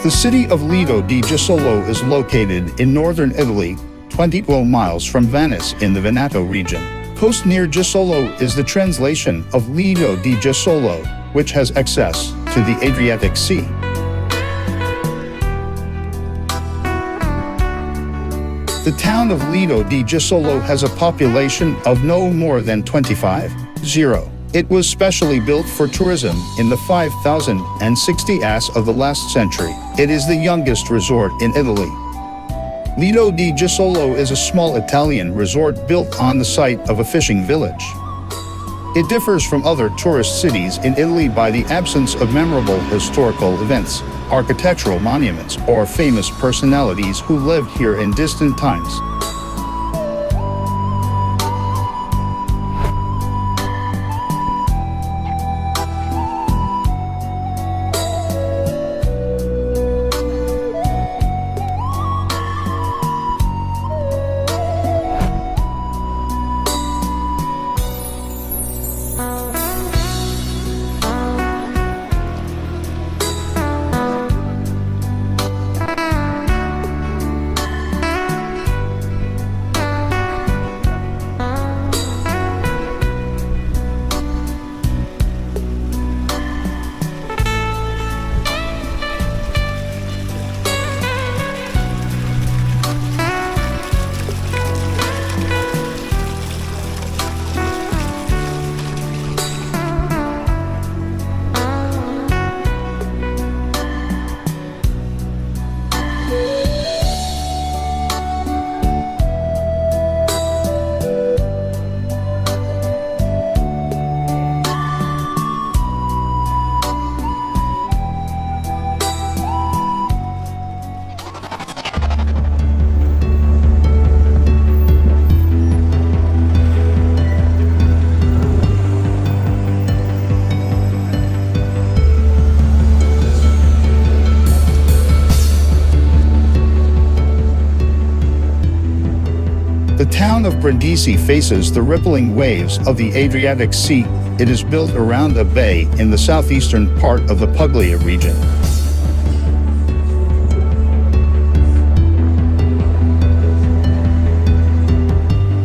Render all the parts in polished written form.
The city of Lido di Jesolo is located in northern Italy, 22 miles from Venice in the Veneto region. Coast near Jesolo is the translation of Lido di Jesolo, which has access to the Adriatic Sea. The town of Lido di Jesolo has a population of no more than 25,000. It was specially built for tourism in the 5060s of the last century. It is the youngest resort in Italy. Lido di Jesolo is a small Italian resort built on the site of a fishing village. It differs from other tourist cities in Italy by the absence of memorable historical events, architectural monuments, or famous personalities who lived here in distant times. The town of Brindisi faces the rippling waves of the Adriatic Sea. It is built around a bay in the southeastern part of the Puglia region.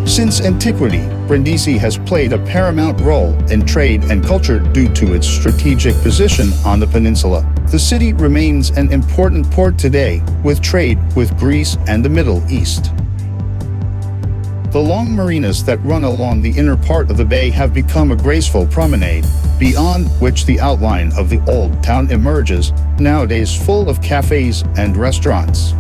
Since antiquity, Brindisi has played a paramount role in trade and culture due to its strategic position on the peninsula. The city remains an important port today, with trade with Greece and the Middle East. The long marinas that run along the inner part of the bay have become a graceful promenade, beyond which the outline of the old town emerges, nowadays full of cafes and restaurants.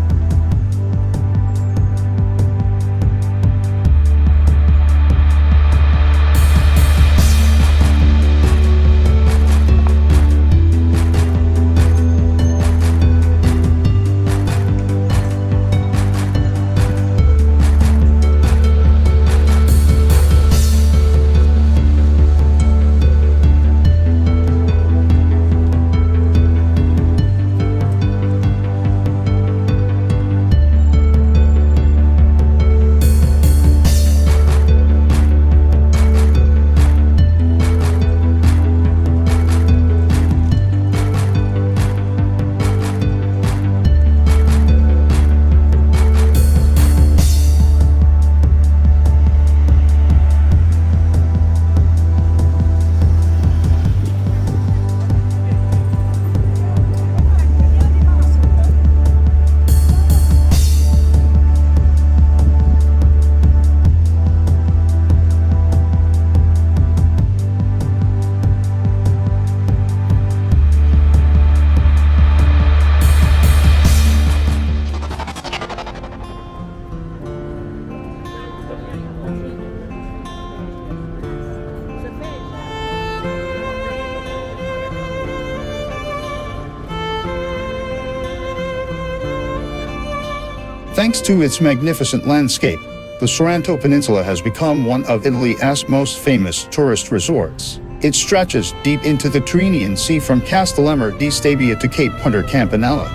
Thanks to its magnificent landscape, the Sorrento Peninsula has become one of Italy's most famous tourist resorts. It stretches deep into the Tyrrhenian Sea from Castellamare di Stabia to Cape Punta Campanella.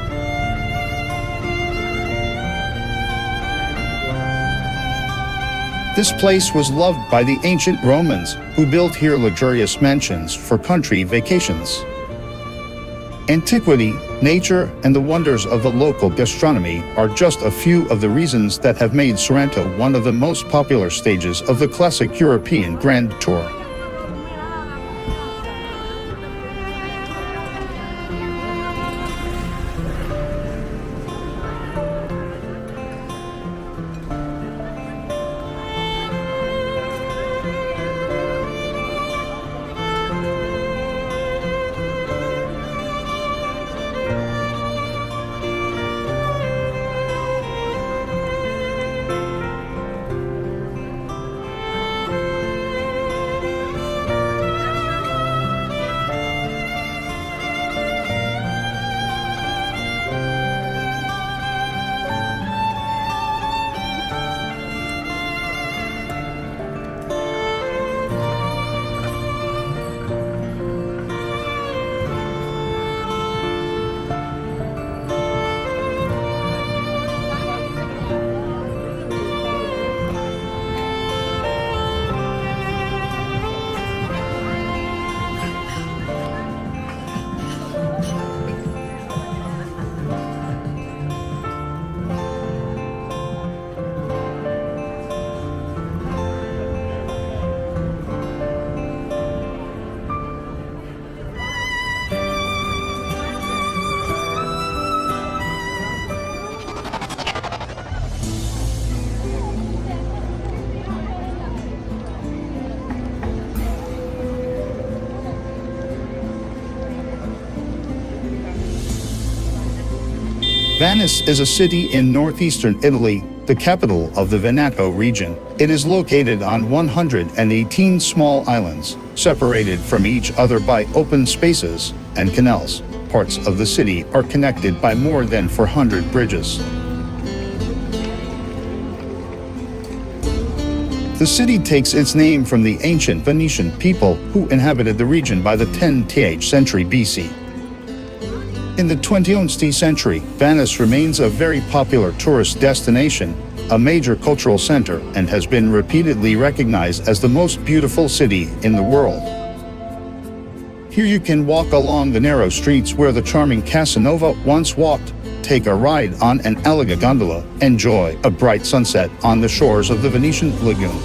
This place was loved by the ancient Romans, who built here luxurious mansions for country vacations. Antiquity, Nature and the wonders of the local gastronomy are just a few of the reasons that have made Sorrento one of the most popular stages of the classic European Grand Tour. Venice is a city in northeastern Italy, the capital of the Veneto region. It is located on 118 small islands, separated from each other by open spaces and canals. Parts of the city are connected by more than 400 bridges. The city takes its name from the ancient Venetian people who inhabited the region by the 10th century BC. In the 20th century, Venice remains a very popular tourist destination, a major cultural center, and has been repeatedly recognized as the most beautiful city in the world. Here you can walk along the narrow streets where the charming Casanova once walked, take a ride on an elegant gondola, enjoy a bright sunset on the shores of the Venetian lagoon.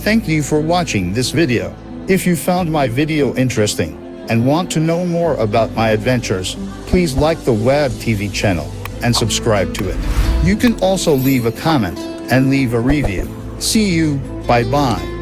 Thank you for watching this video. If you found my video interesting and want to know more about my adventures, please like the WebTV channel and subscribe to it. You can also leave a comment and leave a review. See you, bye-bye.